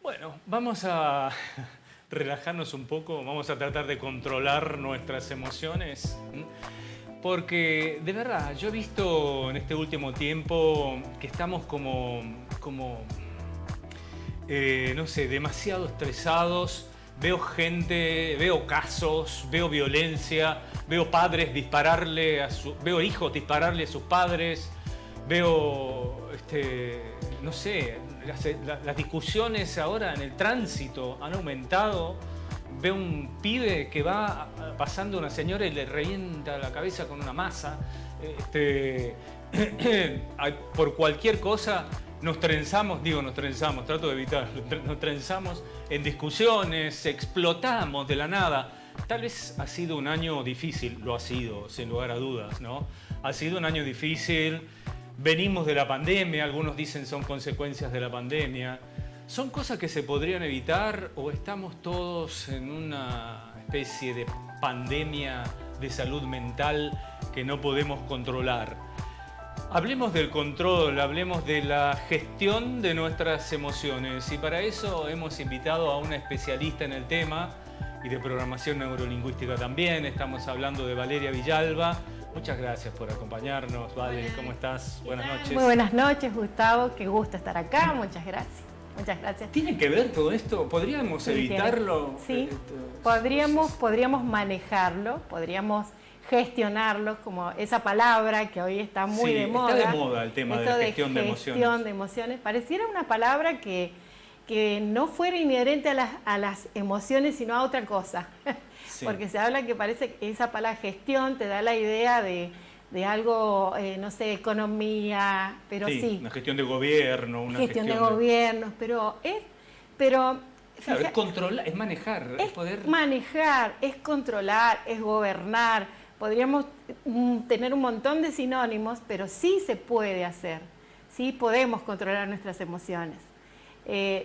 Bueno, vamos a relajarnos un poco, vamos a tratar de controlar nuestras emociones, porque de verdad yo he visto en este último tiempo que estamos no sé, demasiado estresados. Veo gente, veo casos, veo violencia, veo padres dispararle veo hijos dispararle a sus padres, veo, no sé, las discusiones ahora en el tránsito han aumentado. Veo un pibe que va pasando a una señora y le revienta la cabeza con una masa. Por cualquier cosa nos trenzamos, trato de evitarlo, nos trenzamos en discusiones, explotamos de la nada. Tal vez ha sido un año difícil, lo ha sido, sin lugar a dudas, ¿no? Ha sido un año difícil, venimos de la pandemia, algunos dicen son consecuencias de la pandemia. ¿Son cosas que se podrían evitar o estamos todos en una especie de pandemia de salud mental que no podemos controlar? Hablemos del control, hablemos de la gestión de nuestras emociones y para eso hemos invitado a una especialista en el tema y de programación neurolingüística también. Estamos hablando de Valeria Villalba. Muchas gracias por acompañarnos. Vale, ¿cómo estás? Buenas noches. Muy buenas noches, Gustavo. Qué gusto estar acá. Muchas gracias. Muchas gracias. ¿Tiene que ver todo esto? ¿Podríamos evitarlo? Sí, podríamos manejarlo, podríamos gestionarlo, como esa palabra que hoy está muy de moda. Está de moda el tema de la gestión de emociones. Gestión de emociones. Pareciera una palabra que no fuera inherente a las emociones, sino a otra cosa. Sí. Porque se habla que parece que esa palabra gestión te da la idea de algo, no sé, economía, pero sí. Una gestión de gobierno, una gestión de gobiernos, claro, es controlar, es manejar, es poder manejar, es controlar, es gobernar. Podríamos tener un montón de sinónimos, pero sí se puede hacer, sí podemos controlar nuestras emociones.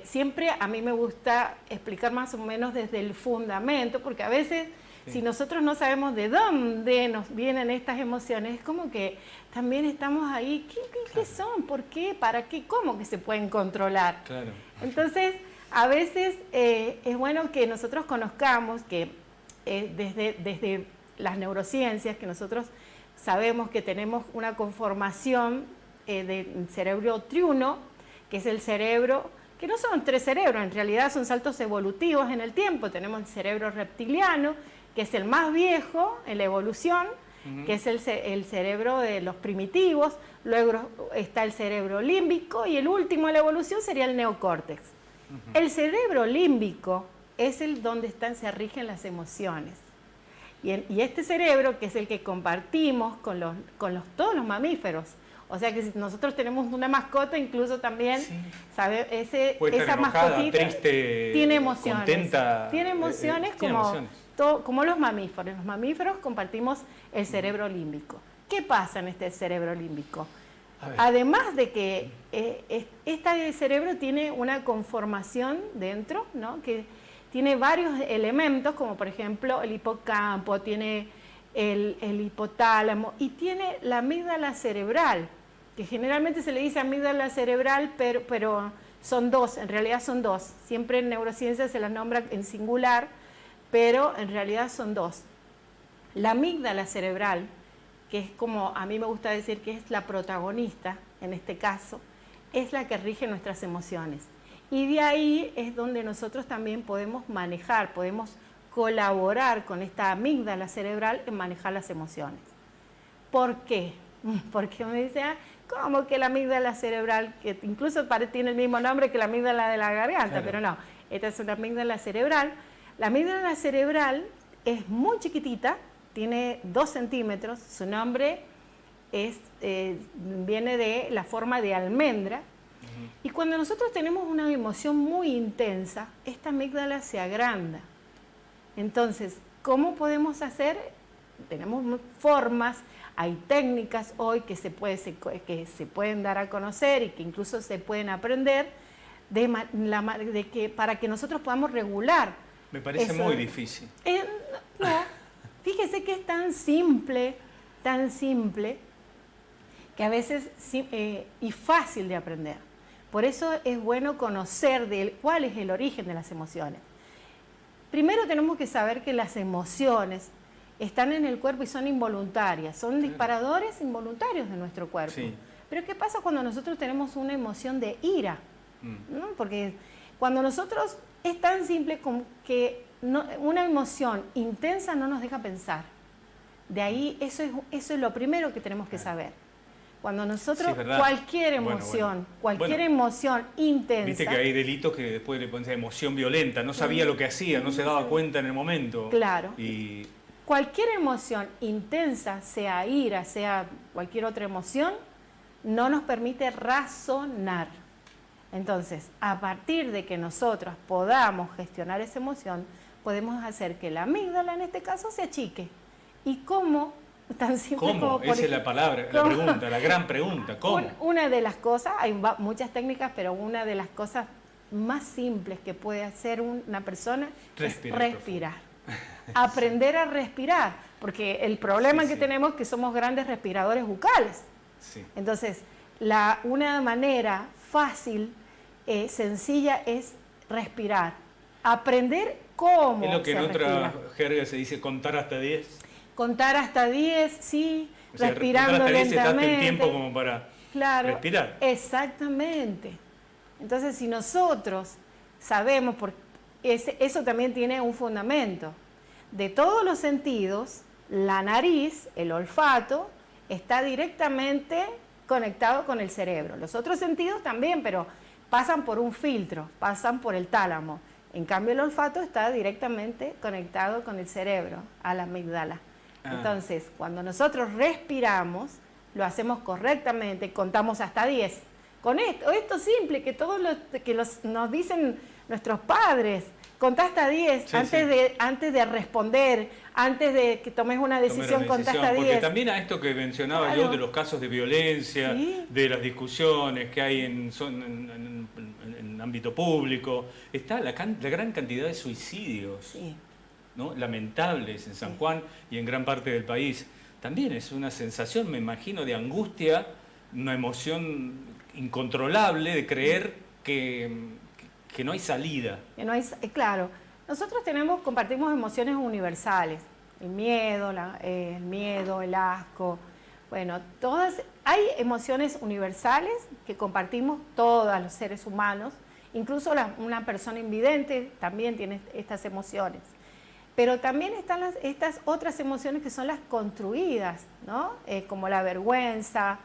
Siempre a mí me gusta explicar más o menos desde el fundamento, porque a veces si nosotros no sabemos de dónde nos vienen estas emociones, es como que también estamos ahí, ¿qué son? ¿Por qué? ¿Para qué? ¿Cómo que se pueden controlar? Claro. Entonces, a veces es bueno que nosotros conozcamos que desde las neurociencias, que nosotros sabemos que tenemos una conformación del cerebro triuno, que es el cerebro, que no son tres cerebros, en realidad son saltos evolutivos en el tiempo. Tenemos el cerebro reptiliano, que es el más viejo en la evolución, que es el cerebro de los primitivos. Luego está el cerebro límbico y el último en la evolución sería el neocórtex. El cerebro límbico es el donde se rigen las emociones. Y este cerebro, que es el que compartimos con todos los mamíferos. O sea que si nosotros tenemos una mascota, incluso también, ¿sabe? Esa mascotita triste, tiene emociones. Contenta, tiene emociones como los mamíferos. Los mamíferos compartimos el cerebro límbico. ¿Qué pasa en este cerebro límbico? Además de que este cerebro tiene una conformación dentro, ¿no? Que tiene varios elementos, como por ejemplo el hipocampo, tiene el hipotálamo y tiene la amígdala cerebral, que generalmente se le dice amígdala cerebral, pero son dos, en realidad son dos. Siempre en neurociencia se las nombra en singular, pero en realidad son dos. La amígdala cerebral, que es como a mí me gusta decir que es la protagonista en este caso, es la que rige nuestras emociones. Y de ahí es donde nosotros también podemos manejar, podemos colaborar con esta amígdala cerebral en manejar las emociones. ¿Por qué? Porque me dice, ¿cómo que la amígdala cerebral, que incluso tiene el mismo nombre que la amígdala de la garganta? Claro. Pero no, esta es una amígdala cerebral. La amígdala cerebral es muy chiquitita, tiene 2 centímetros, su nombre viene de la forma de almendra. Y cuando nosotros tenemos una emoción muy intensa, esta amígdala se agranda. Entonces, ¿cómo podemos hacer? Tenemos formas, hay técnicas hoy que se pueden dar a conocer y que incluso se pueden aprender para que nosotros podamos regular. Me parece muy difícil. No, fíjese que es tan simple, que a veces y fácil de aprender. Por eso es bueno conocer cuál es el origen de las emociones. Primero tenemos que saber que las emociones están en el cuerpo y son involuntarias, son disparadores involuntarios de nuestro cuerpo. Sí. Pero ¿qué pasa cuando nosotros tenemos una emoción de ira? ¿No? Porque cuando nosotros, es tan simple como que una emoción intensa no nos deja pensar. De ahí, eso es lo primero que tenemos que saber. Cuando nosotros, cualquier emoción, emoción intensa... Viste que hay delitos que después le ponen emoción violenta, no sabía lo que hacía, no se daba cuenta en el momento. Claro. Cualquier emoción intensa, sea ira, sea cualquier otra emoción, no nos permite razonar. Entonces, a partir de que nosotros podamos gestionar esa emoción, podemos hacer que la amígdala, en este caso, se achique. ¿Y cómo? Tan simple ¿Cómo? como Esa es la palabra, la pregunta, la gran pregunta. ¿Cómo? Una de las cosas, hay muchas técnicas, pero una de las cosas más simples que puede hacer una persona es respirar. Aprender a respirar, porque el problema que tenemos es que somos grandes respiradores bucales. Sí. Entonces, una manera fácil, sencilla, es respirar. Aprender cómo es lo que en otra jerga se dice contar hasta 10. Contar hasta 10, sí, o sea, respirando contar hasta 10 lentamente. El tiempo como para respirar. Exactamente. Entonces, si nosotros sabemos, porque eso también tiene un fundamento. De todos los sentidos, la nariz, el olfato, está directamente conectado con el cerebro. Los otros sentidos también, pero pasan por un filtro, pasan por el tálamo. En cambio, el olfato está directamente conectado con el cerebro, a la amígdala. Entonces, cuando nosotros respiramos, lo hacemos correctamente, contamos hasta 10. Con esto simple, que todos nos dicen nuestros padres, contá hasta 10, antes de responder, antes de que tomes una decisión, contá hasta 10. Porque también a esto que mencionaba yo de los casos de violencia, de las discusiones que hay en ámbito público, está la gran cantidad de suicidios, ¿no? Lamentables en San Juan y en gran parte del país. También es una sensación, me imagino, de angustia, una emoción incontrolable de creer que no hay salida. Que no hay, claro, nosotros compartimos emociones universales, el miedo, el asco, bueno, hay emociones universales que compartimos todos los seres humanos, incluso una persona invidente también tiene estas emociones. Pero también están estas otras emociones que son las construidas, ¿no? Como la vergüenza,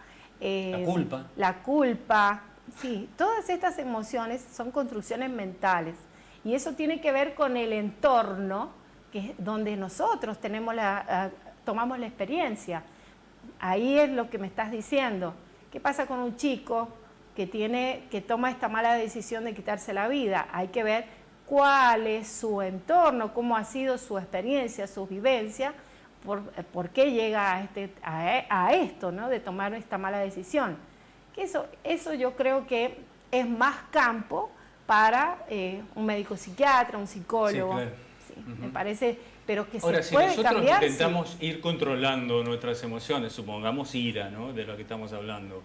la culpa. Sí, todas estas emociones son construcciones mentales y eso tiene que ver con el entorno donde nosotros tomamos la experiencia. Ahí es lo que me estás diciendo. ¿Qué pasa con un chico que toma esta mala decisión de quitarse la vida? Hay que ver cuál es su entorno, cómo ha sido su experiencia, su vivencia, por qué llega a esto, ¿no? De tomar esta mala decisión. Que eso yo creo que es más campo para un médico psiquiatra, un psicólogo. Sí, claro. Sí, me parece, pero que ahora, se puede cambiar. Ahora, si nosotros intentamos ir controlando nuestras emociones, supongamos ira, ¿no? De lo que estamos hablando,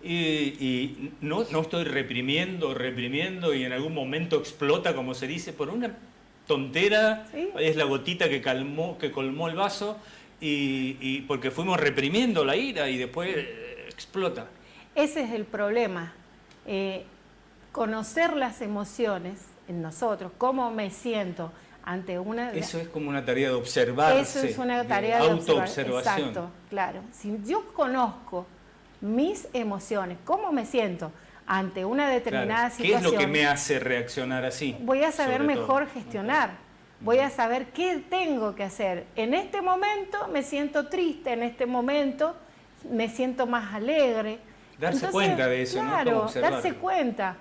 y no estoy reprimiendo y en algún momento explota, como se dice, por una tontera, es la gotita que colmó el vaso, y porque fuimos reprimiendo la ira y después explota. Ese es el problema, conocer las emociones en nosotros, cómo me siento ante una... Eso es como una tarea de observarse. Eso es una tarea de autoobservación. Exacto, claro. Si yo conozco mis emociones, cómo me siento ante una determinada situación... ¿Qué es lo que me hace reaccionar así? Voy a saber mejor gestionar, voy a saber qué tengo que hacer. En este momento me siento triste, en este momento me siento más alegre. Darse cuenta de eso, claro, ¿no? Darse cuenta.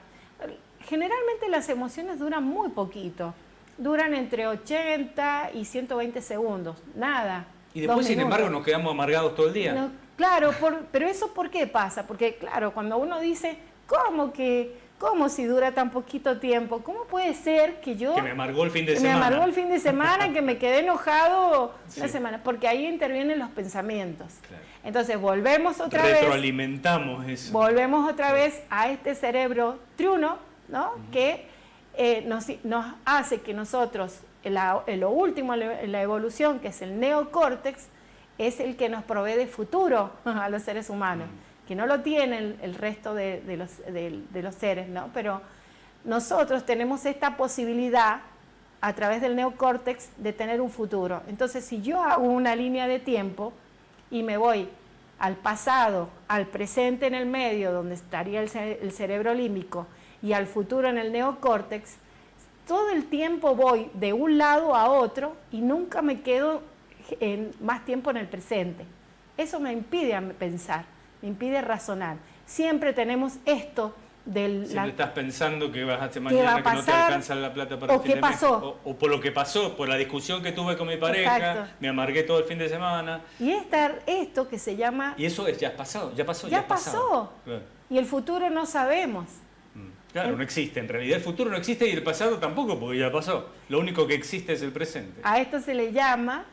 Generalmente las emociones duran muy poquito. Duran entre 80 y 120 segundos. Nada. Y después, sin embargo, nos quedamos amargados todo el día. No, claro, pero ¿eso por qué pasa? Porque, claro, cuando uno dice, ¿cómo que ¿cómo si dura tan poquito tiempo? ¿Cómo puede ser que yo... Que me amargó el fin de semana. Me amargó el fin de semana, que me quedé enojado una Sí. semana, porque ahí intervienen los pensamientos. Claro. Entonces volvemos otra vez... Retroalimentamos eso. Volvemos otra vez a este cerebro triuno, ¿no? Que nos hace que nosotros, lo último en la evolución, que es el neocórtex, es el que nos provee de futuro a los seres humanos, que no lo tienen el resto de los seres, ¿no? Pero nosotros tenemos esta posibilidad a través del neocórtex de tener un futuro. Entonces, si yo hago una línea de tiempo y me voy al pasado, al presente en el medio, donde estaría el cerebro límbico, y al futuro en el neocórtex, todo el tiempo voy de un lado a otro y nunca me quedo más tiempo en el presente. Eso me impide pensar, me impide razonar. Siempre tenemos esto del... Siempre estás pensando que vas a hacer mañana, que no te alcanza la plata para el fin de mes. O por lo que pasó, por la discusión que tuve con mi pareja, Exacto. Me amargué todo el fin de semana. Y esto que se llama... Y eso ya es pasado, ya pasó. Ya pasó. Claro. Y el futuro no sabemos. Claro, no existe. En realidad el futuro no existe y el pasado tampoco, porque ya pasó. Lo único que existe es el presente. A esto se le llama,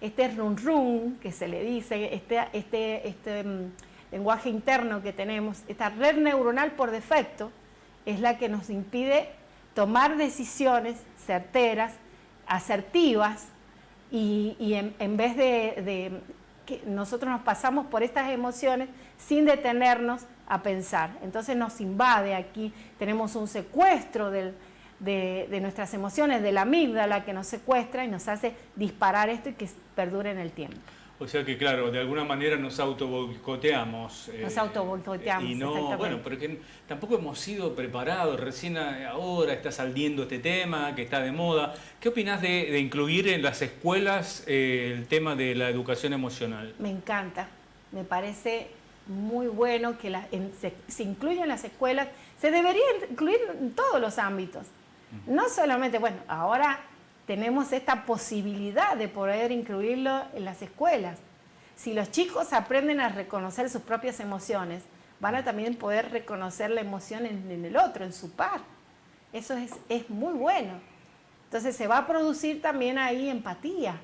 este run run, que se le dice, este lenguaje interno que tenemos, esta red neuronal por defecto, es la que nos impide tomar decisiones certeras, asertivas, y en vez de que nosotros nos pasamos por estas emociones sin detenernos a pensar. Entonces nos invade aquí, tenemos un secuestro de nuestras emociones, de la amígdala que nos secuestra y nos hace disparar esto y que perdure en el tiempo. O sea que, claro, de alguna manera nos autoboicoteamos. Nos autoboicoteamos, y no, bueno, porque tampoco hemos sido preparados. Recién ahora está saliendo este tema que está de moda. ¿Qué opinás de incluir en las escuelas el tema de la educación emocional? Me encanta, me parece muy bueno que se incluya en las escuelas. Se debería incluir en todos los ámbitos. No solamente, bueno, ahora tenemos esta posibilidad de poder incluirlo en las escuelas. Si los chicos aprenden a reconocer sus propias emociones, van a también poder reconocer la emoción en el otro, en su par. Eso es muy bueno. Entonces se va a producir también ahí empatía.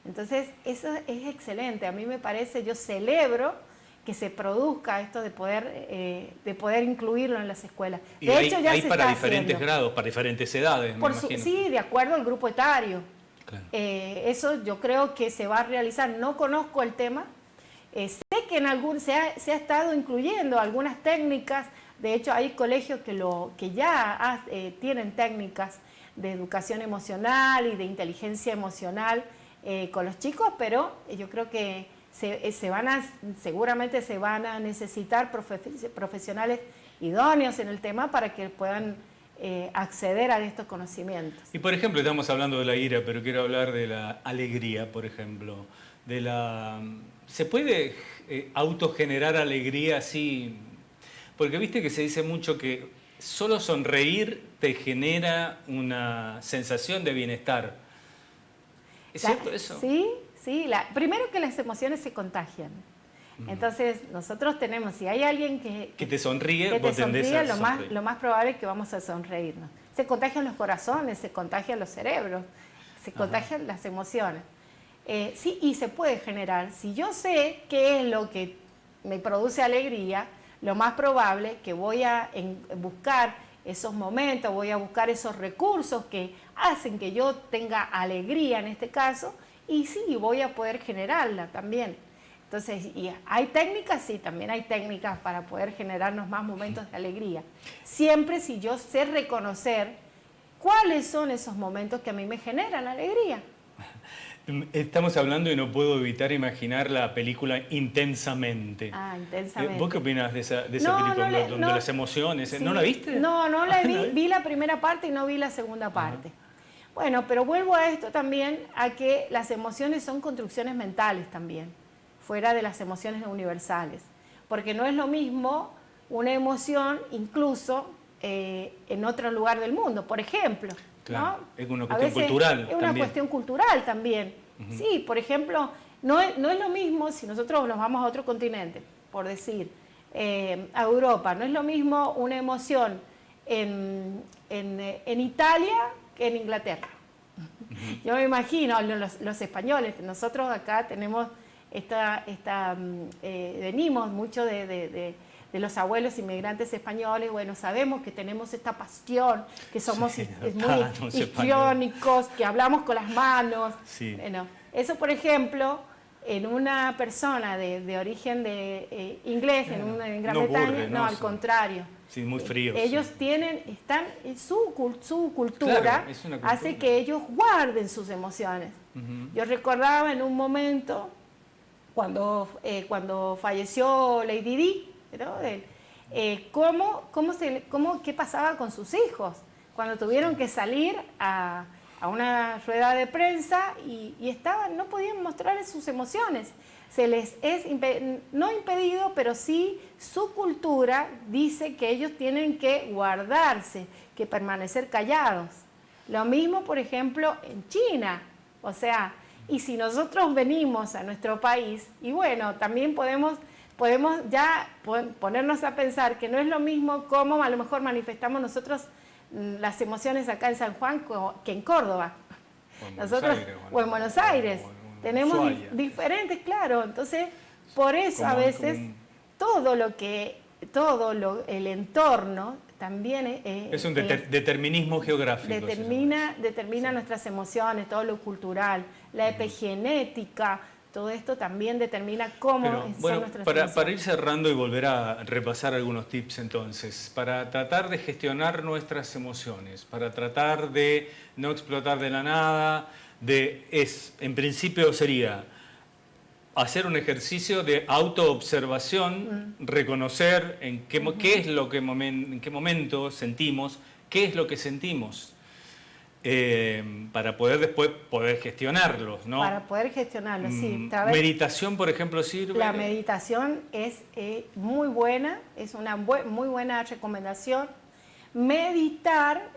Entonces eso es excelente. A mí me parece, yo celebro que se produzca esto de poder incluirlo en las escuelas. De hecho, ya hay para diferentes grados, para diferentes edades, me imagino. Sí, de acuerdo al grupo etario. Claro. Eso yo creo que se va a realizar. No conozco el tema. Sé que se ha estado incluyendo algunas técnicas. De hecho, hay colegios que ya tienen técnicas de educación emocional y de inteligencia emocional con los chicos, pero yo creo que seguramente se van a necesitar profesionales idóneos en el tema para que puedan acceder a estos conocimientos. Y por ejemplo, estamos hablando de la ira, pero quiero hablar de la alegría, por ejemplo. ¿Se puede autogenerar alegría así? Porque viste que se dice mucho que solo sonreír te genera una sensación de bienestar. ¿Es cierto eso? Sí, primero que las emociones se contagian. Entonces, nosotros tenemos, si hay alguien que te sonríe, lo más probable es que vamos a sonreírnos. Se contagian los corazones, se contagian los cerebros, se contagian las emociones. Sí, y se puede generar. Si yo sé qué es lo que me produce alegría, lo más probable es que voy a buscar esos momentos, voy a buscar esos recursos que hacen que yo tenga alegría en este caso, y sí, voy a poder generarla también. Entonces, ¿y hay técnicas? Sí, también hay técnicas para poder generarnos más momentos de alegría. Siempre si yo sé reconocer cuáles son esos momentos que a mí me generan alegría. Estamos hablando y no puedo evitar imaginar la película Intensamente. Intensamente. ¿Vos qué opinás de esa película donde las emociones? Sí. ¿No la viste? No la vi. Vi la primera parte y no vi la segunda parte. Bueno, pero vuelvo a esto también, a que las emociones son construcciones mentales también, fuera de las emociones universales. Porque no es lo mismo una emoción incluso en otro lugar del mundo, por ejemplo. Claro, ¿no? es una cuestión cultural. Es una cuestión cultural también. Sí, por ejemplo, no es lo mismo si nosotros nos vamos a otro continente, por decir, a Europa. No es lo mismo una emoción en Italia que en Inglaterra. Yo me imagino, los españoles, nosotros acá tenemos venimos mucho de los abuelos inmigrantes españoles, bueno, sabemos que tenemos esta pasión, que somos muy histriónicos, que hablamos con las manos. Sí. Bueno, eso, por ejemplo, en una persona de origen inglés, en Gran Bretaña, al contrario. Sí, muy fríos. Ellos están su cultura, claro, hace que ellos guarden sus emociones. Yo recordaba en un momento, cuando falleció Lady Di, ¿no? ¿Qué pasaba con sus hijos? Cuando tuvieron que salir a una rueda de prensa y no podían mostrar sus emociones. Se les es no impedido, pero sí su cultura dice que ellos tienen que guardarse, que permanecer callados. Lo mismo, por ejemplo, en China. O sea, y si nosotros venimos a nuestro país, y bueno, también podemos ya ponernos a pensar que no es lo mismo cómo a lo mejor manifestamos nosotros las emociones acá en San Juan que en Córdoba. O en Buenos Aires. Tenemos diferentes, claro. Entonces, por eso a veces el entorno también es un determinismo geográfico. Determina nuestras emociones, todo lo cultural, la epigenética. Todo esto también determina cómo son nuestras emociones. Para ir cerrando y volver a repasar algunos tips entonces, para tratar de gestionar nuestras emociones, para tratar de no explotar de la nada, en principio sería hacer un ejercicio de autoobservación, reconocer en qué qué momento sentimos, qué es lo que sentimos. Para poder después gestionarlos, ¿no? Para poder gestionarlos, sí. ¿Meditación, por ejemplo, sirve? La meditación es muy buena, es una muy buena recomendación. Meditar,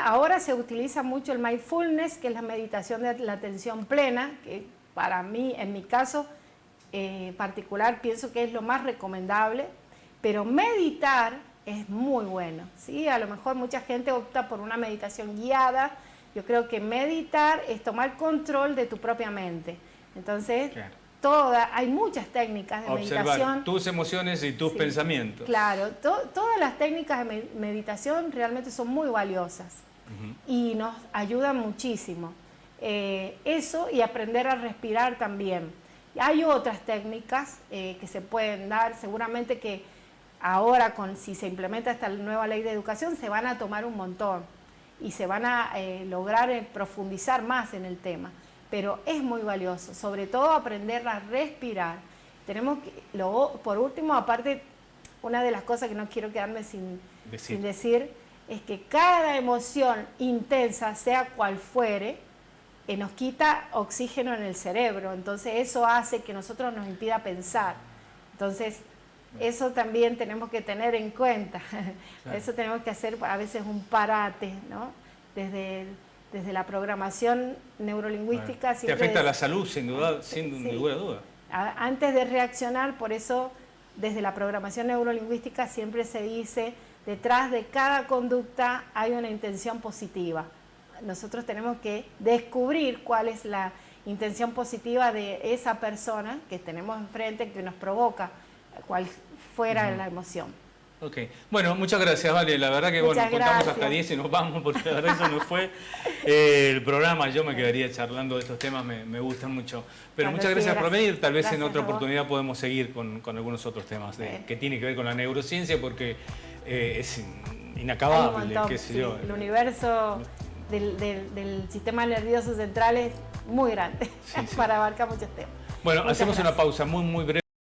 ahora se utiliza mucho el mindfulness, que es la meditación de la atención plena, que para mí, en mi caso particular, pienso que es lo más recomendable, pero meditar es muy bueno, ¿sí? A lo mejor mucha gente opta por una meditación guiada. Yo creo que meditar es tomar control de tu propia mente. Entonces, claro, hay muchas técnicas de meditación. Tus emociones y tus pensamientos. Claro, todas las técnicas de meditación realmente son muy valiosas y nos ayudan muchísimo. Eso y aprender a respirar también. Hay otras técnicas que se pueden dar, seguramente que ahora, si se implementa esta nueva ley de educación, se van a tomar un montón y se van a lograr profundizar más en el tema. Pero es muy valioso, sobre todo aprender a respirar. Tenemos que, por último, aparte, una de las cosas que no quiero quedarme sin decir, es que cada emoción intensa, sea cual fuere, nos quita oxígeno en el cerebro. Entonces eso hace que nosotros nos impida pensar. Entonces, eso también tenemos que tener en cuenta. Claro. Eso tenemos que hacer a veces un parate, ¿no? Desde la programación neurolingüística. Claro. Te afecta a la salud, sin ninguna duda. Antes de reaccionar, por eso, desde la programación neurolingüística siempre se dice, detrás de cada conducta hay una intención positiva. Nosotros tenemos que descubrir cuál es la intención positiva de esa persona que tenemos enfrente, que nos provoca cual fuera la emoción. Ok. Bueno, muchas gracias, Vale. La verdad que contamos hasta 10 y nos vamos, porque la verdad eso no fue el programa. Yo me quedaría charlando de estos temas, me gustan mucho. Pero muchas gracias por venir. Tal vez en otra oportunidad podemos seguir con algunos otros temas que tienen que ver con la neurociencia, porque es inacabable, qué sé yo. El universo del sistema nervioso central es muy grande para abarcar muchos temas. Bueno, hacemos una pausa muy breve.